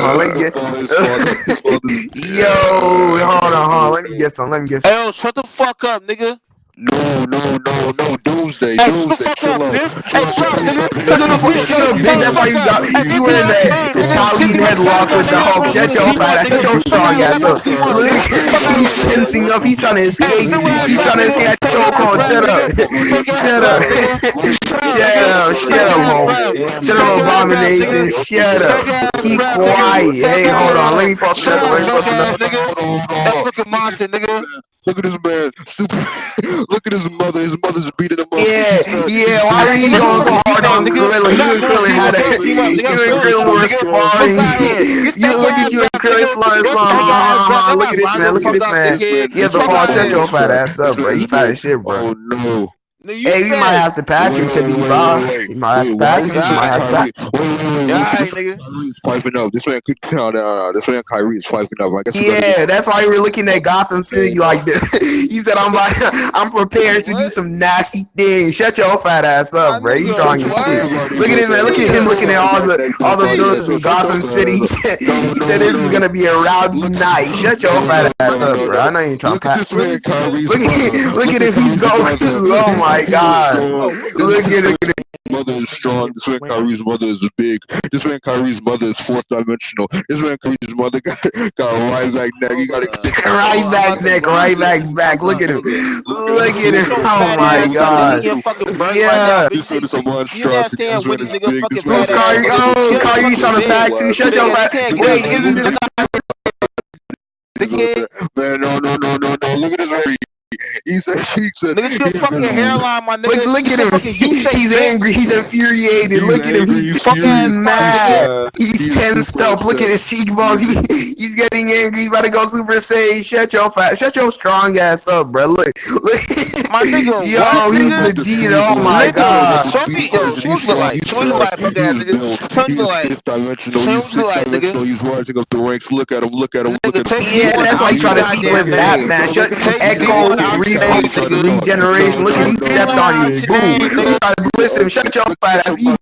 on. Let me get. Yo, hold on. Let me get some. Hey, yo, shut the fuck up, nigga. No, Doomsday. Hey, shut the fuck up, bitch. Hey, shut up, nigga. Shut up, bitch. That's why you were in the Italian headlock with the Hulk. Shut your fat ass. Shut your strong ass up. Look, he's tensing up. He's trying to escape. He's trying to escape that chokehold. Shut up. Shut up, Abomination. Shut up. Keep quiet. Hey, hold on. Let me post another. Look at monster, nigga. Look at this man. Look at his mother. His mother's beating him up. Yeah. Why are you going so hard on Gorilla? You and Gorilla had a. You and Gorilla were sparring. Look at you and Gorilla slime. Look at this man. Yeah, the ball. Shut your fat ass up, bro. You fat as shit, bro. Oh no. Hey, we might have to pack him to be Bob. You might have to pack him. Kyree's piping up. This man could count out. This man Kyree is piping up. Yeah, that's why we were looking at Gotham City like this. He said, "I'm prepared to do some nasty things." Shut your fat ass up, bro. You strong as shit. Look at this man. Look at him looking at all the buildings in Gotham City. He said this is gonna be a rowdy night. Shut your fat ass up, bro. I know you ain't trying to pack. Look at him. He's going through. Oh my God. Look at it. Mother is strong. This man Kyree's mother is big. This man Kyree's mother is fourth dimensional. This man Kyree's mother got a right back neck. He got a right back neck, right back. Look at him. Oh my God. Yeah. This man is a monstrosity. This man is big. This man is Kyree. Oh, Kyree trying to pack too. Shut your fat. Wait, isn't this man? No. Look at this hair. He said, look at your fucking hairline, my nigga. Look at him. He's angry. He's infuriated. Look at him. He's fucking mad. He's tensed up. Look at his cheekbones. He's getting angry. He's about to go Super Saiyan. Shut your strong ass up, bro. Look. My nigga. Yo, he's legit. Oh my God. Show me like. He's rising up the ranks. Look at him. Yeah, that's why he tried to speak with Batman. Echo. Regeneration. Look at you stepped on you. Boom. Listen, shut your fat ass. You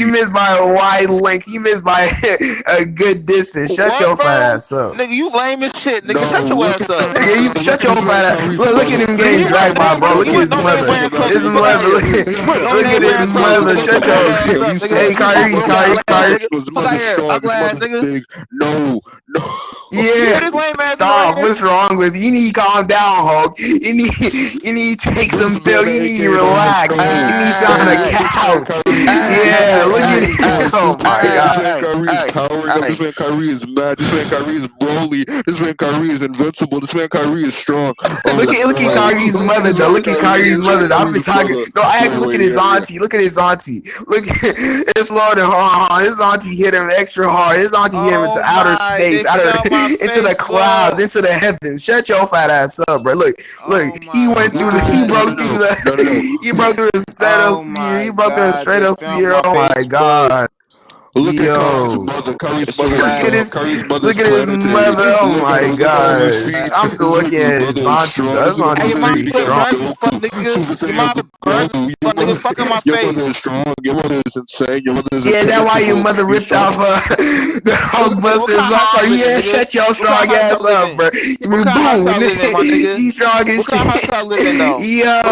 missed by a wide length. You missed by a good distance. Shut your fat ass up. Nigga, you lame as shit. Nigga, shut your ass up. Yeah, you shut your fat ass. Look at him getting dragged by, bro. Look at his mother. Look at his mother. Shut your. Hey, Kyree. His mother's strong. His mother's big. No. Yeah. Stop. What's wrong with you? You need to calm down, Hulk. You need to take some pills. You need to relax. You need to sit on the couch. Yeah, look at it. Oh my God. This man Kyree is mad. This man Kyree is Broly. This man Kyree is invincible. This man Kyree is strong. Look at Kyree's mother though. Look at Kyree's mother. I've been talking. No, I had to look at his auntie. Look, it's Lord and his auntie hit him extra hard. His auntie hit him into outer space, into the clouds, into the heavens. Shut your fat ass up, bro. Look. He broke through the stratosphere. He broke through the stratosphere. Oh my God. Look at Kyrie's mother. Look at his mother. Oh my God. I'm still looking at his auntie. That's not pretty strong. Your mother is strong. Your mother is insane. Yeah, that's why your mother ripped off the Hulkbusters off her. Yeah, shut your strong ass up, bro. Boom. He's strong as shit. Yo.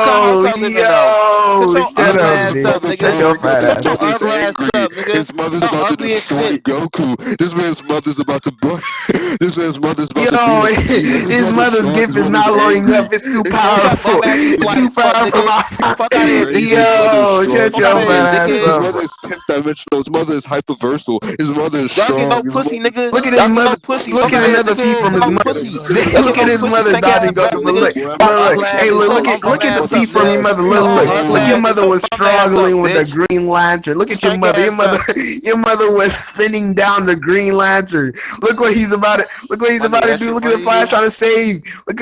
Shut up, nigga. Shut your fat ass up. His mother's about to destroy Goku. This man's mother's about to This man's mother's about to his mother's gift is not loading up. It's too powerful. It's too powerful. Yo, shut your fat ass up. His mother is 10th dimensional. His mother is hyperversal. His mother is strong. No pussy, nigga. Look at his mother. Look at another feed from his mother. Look at his mother dodging Goku. Look. Hey, look at the feed from your mother. Look, your mother was struggling with the Green Lantern. Look at your mother. Your mother was spinning down the Green Lantern. Look what he's about to do. Look at the Flash trying to save. Look.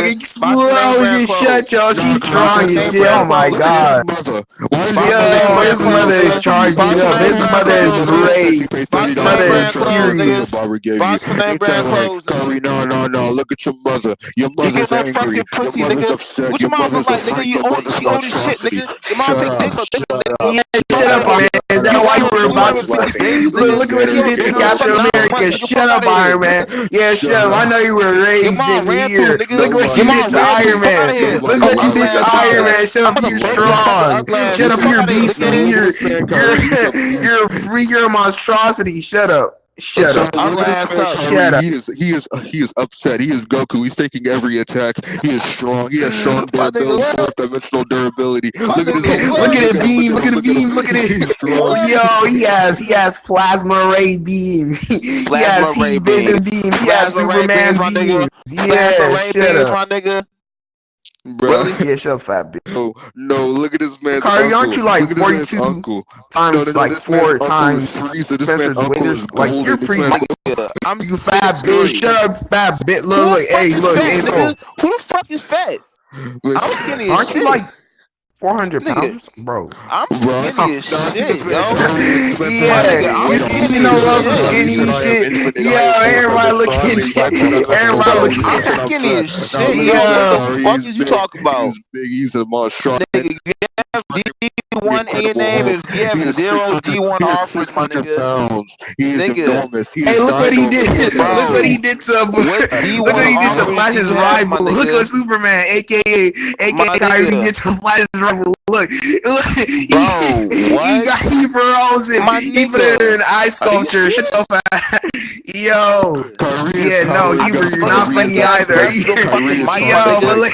Explosion. Shut y'all. She's strong as shit. Oh my God. Yo, his mother is charging up. His mother is rage. His mother is furious. Kyree, no. Look at your mother. Your mother's angry. Your mother's upset. What your mom look like, nigga? She old as shit, nigga. Your mom take dick. Yeah, shut up, man. Is that why you were about Look at what you did to Captain America. Shut up, Iron Man. Yeah, shut up. I know you were raised in here. Look what you did to Iron Man. Look what you did to Iron Man. Shut up, you're strong. Shut up, you're beastly. You're a monstrosity. Shut up. Shut up. He is upset. He is Goku. He's taking every attack. He is strong. He has strong durability, fourth dimensional durability. Look at it beam. Look at the beam. Look at it. Yo, he has plasma ray beams. He has heat vision beams. He has Superman beams. Yeah, shut up. Bro. Yeah, shut up, fat bitch. No, look at this man's Kyree, uncle. aren't you like 42 times, like 4 times? This man's uncle is like you're pretty. I'm you fat bitch. Shut up, fat bitch. Look, hey, look, who the fuck is fat? I'm skinny as aren't shit. You like 400 pounds, bro? I'm skinny as shit, yo. Yeah, you know what I'm skinny as shit. Yo, everybody looking. I'm skinny as shit, yo. What the fuck is you talking about? He's big. He's a monster. Nigga, you have D1 in your name. If you have 0 D1 offers, my nigga. He is enormous. Hey, look what he did. Look what he did to Flash's rival. Look at Superman, aka Kyree, did to Flash's rival. Look, he frozen. He put it in ice sculpture. Shut the fuck. Yo. Yeah, no, you're not funny either. Yo, but look.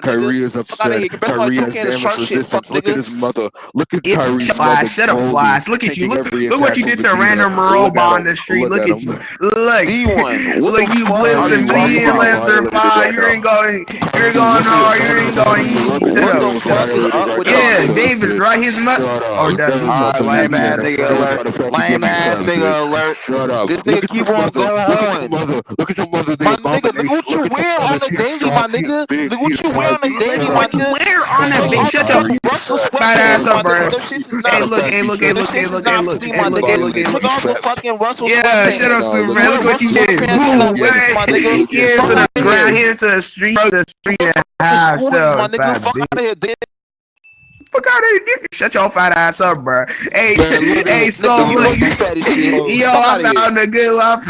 Kyree is upset. Kyree has damage resistance. Look at his mother. Look at Kyree's mother. Shut up, Flash. Look at you. Look what you did to a random robot on the street. Look at you. Look. Look, you blitzing me and Lancer 5. You ain't going hard. You ain't going easy. Yeah, David, right? His mother. Oh, that's lame ass nigga alert. Lame ass nigga alert. Shut up. This nigga keep on going on. Look at your mother. My nigga, look what you wear on the daily, my nigga. Look what you wear on the daily, my nigga. Where on that bitch? Shut up. Fat ass up, bro. Hey, look. Look off the fucking Russell. Yeah, shut up, Superman. Look what you did. Boom. Here to the ground, here to the street, and a half. My nigga, fuck out of here, dude. Fuck out of here. Shut your fat ass up, bro. Hey, so look. Yo, I found a good one.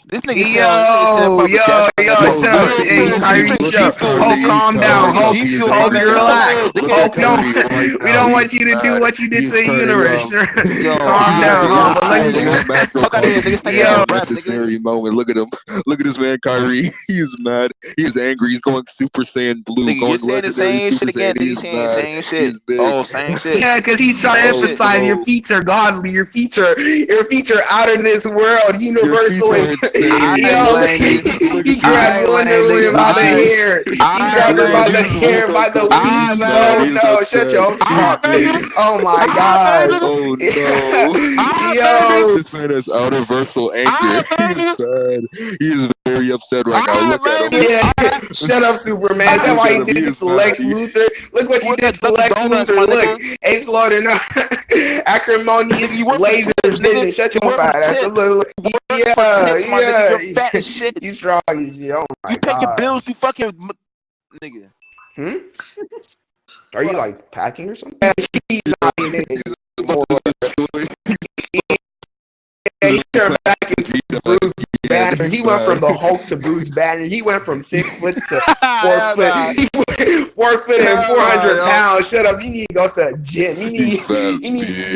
This nigga yo, shut up. Hey, Kyree, shut up. Oh, calm down. Hope relax. We don't want you to do what you did to the universe. Calm down. Fuck out of here, nigga. This very moment. Look at him. Look at this man, Kyree. He is mad. He is angry. He's going Super Saiyan blue. You're saying the same shit again. He's saying the same shit. Oh, same shit. Yeah, because he's trying to emphasize your feet are godly. Your feet are out of this world, universally. He grabbed Wonderland by the hair. He grabbed her by the hair, by the weave. No, shut your mouth. Oh my god. Oh no. Yo. This man has universal anger. He is sad. He is very upset right now. Look at him. Yeah. Shut up, Superman. Is that why he did this to Lex Luthor? Look what you did to Lex Luthor. Look. Hey, Slaughter, no. Acrimonious lasers, nigga. Shut your fat ass. Look. Yeah. You strong as shit. Oh my god. You pay your bills, you fucking nigga. Are you like packing or something? He's not he turned back into Bruce Banner. He went from the Hulk to Bruce Banner. He went from 6 foot to 4 foot. 4 foot and 400 pounds. Shut up. You need to go to the gym. You need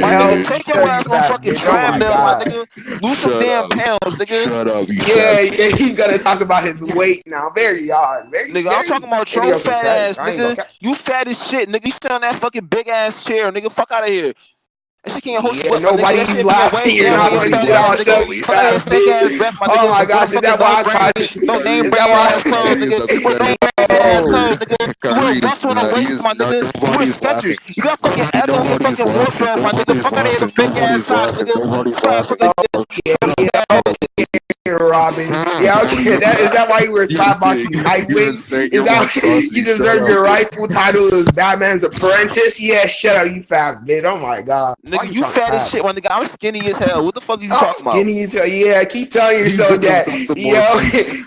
help. Take your ass on fucking treadmill, my nigga. Lose some damn pounds, nigga. Shut up. Yeah, he's gonna talk about his weight now. Very odd. Nigga, I'm talking about your fat ass, nigga. You fat as shit, nigga. You sit on that fucking big ass chair, nigga. Fuck out of here. And she can't hold nobody's laughing here. Nobody's laughing. Oh my gosh, is that why I caught you? No name brand ass clothes, nigga. No name brand ass clothes, nigga. You wear Russell on the waist, my nigga. You wear Skechers. You got fucking Echo in your fucking wardrobe, my nigga. Fuck out of here, the fake ass socks, nigga. Robin. Yeah, okay. Is that why you were spotboxing Nightwing? Is that you deserve your rightful title as Batman's apprentice? Yeah, shut up, you fat bitch. Oh my god. Nigga, you fat as shit, my nigga. I'm skinny as hell. What the fuck are you talking about? Skinny as hell. Yeah, keep telling yourself that.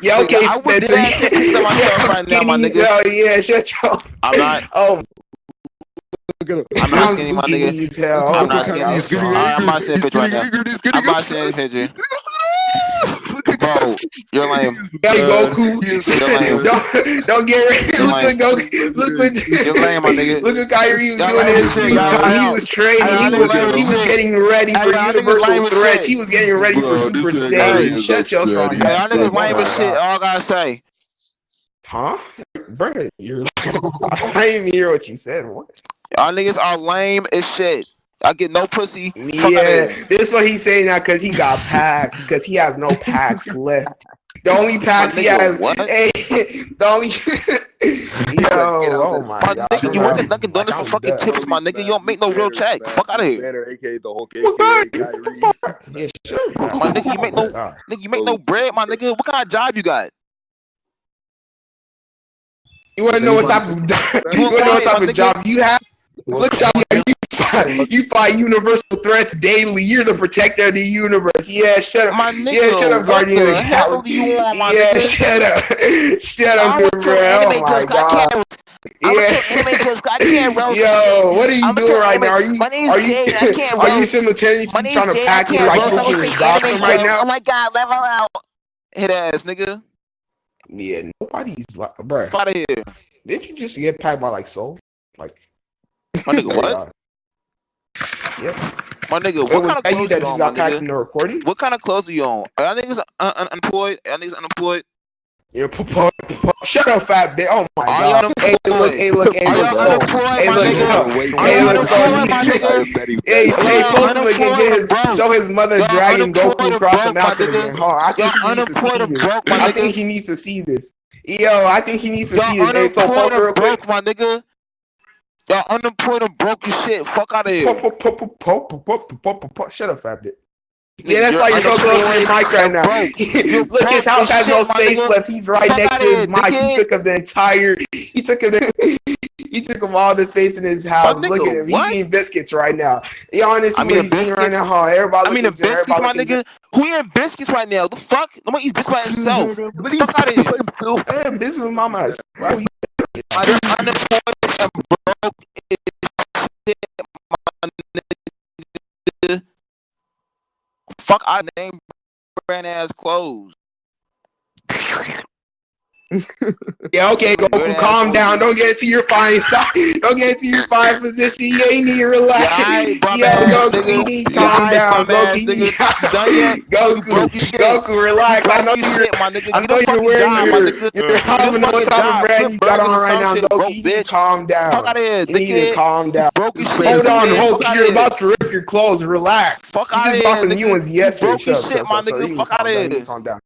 Yo, okay, Spencer. I'm skinny as hell. Yeah, shut your. I'm not. Oh. I'm not skinny, my nigga. Hell. I'm not skinny. I'm not seeing a picture right now. I'm not seeing a picture. Bro, you're lame. Hey, Goku. Don't get ready. Look at Goku. You're lame, my nigga. Look at Kyree was doing his free time. He was training. He was getting ready for universal threats. He was getting ready for Super Saiyan. Shut your phone. Hey, y'all niggas lame as shit. All I gotta say. Huh? Bro, I didn't hear what you said. What? Y'all niggas are lame as shit. I get no pussy. Yeah, this is what he's saying now because he got packed. Because he has no packs left. The only packs he has. What? Hey, the only. Yo, oh my god. Nigga, you work at Dunkin' Donuts for fucking tips, my nigga. You don't make no real check. Fuck out of here. AKA the whole Yeah, sure. My nigga, you make no bread, my nigga. What kind of job you got? You want to know what type of job you have? What job you fight universal threats daily. You're the protector of the universe. Yeah, shut up. My nigga, yeah, shut up, Guardian of the Galaxy. Yeah, shut up. Shut up, bro. Oh my god. I'm a anime test. I can't roast Yo, what are you doing right now? Are you simultaneously trying to pack it like you're a doctor right now? Oh my god, level out. Hit ass, nigga. Yeah, nobody's like, bro. Out of here. Didn't you just get packed by like Soul? Like, my nigga, what? Yeah. My nigga, what kind of clothes you on, my nigga? In the recording? What kind of clothes are you on? Are y'all niggas unemployed? Are y'all niggas unemployed? Yeah, shut up, fat bitch. Oh my god. Hey, look, Soul. Hey, look, Soul. Hey, post him again. Show his mother dragging Goku across the mountain again. I think he needs to see this. Yo, I think he needs to see this. Hey, so post real quick, my nigga. Y'all unemployed and broke as shit. Fuck out of here. Shut up, fat bitch. Yeah, that's why you're so close to your mic right now. Look, his house has no space left. He's right next to his mic. He took him the entire. He took him all the space in his house. Look at him. He's eating biscuits right now. He honestly, he's eating right now. Huh? Everybody. I mean, the biscuits, my nigga. Who eating biscuits right now? The fuck? No one eats biscuits by himself. Fuck out of here. Damn, this is mama. Unemployed and broke is shit, my nigga. Fuck, I name brand ass clothes. Yeah, okay, Goku, calm down. Don't get into your fine style. Don't get into your fine position. You ain't need to relax. Goku, you need to calm down. Goku, relax. I know you're wearing your helmet. What type of brand you got on right now, Goku? You need to calm down. Fuck out of here. You need to calm down. Hold on, Hulk. You're about to rip your clothes. Relax. Fuck out of here. You just bought some new ones yesterday. Broke as shit, my nigga. Fuck out of here. Calm down.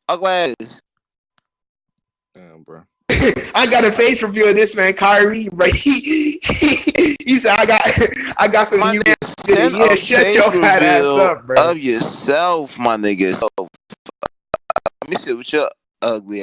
Ugly ass. Damn, bro. I got a face review of this man, Kyree. Right? He said, I got some new ass. Yeah, shut your fat ass up, bro. Of yourself, my nigga. So, let me sit with your ugly ass.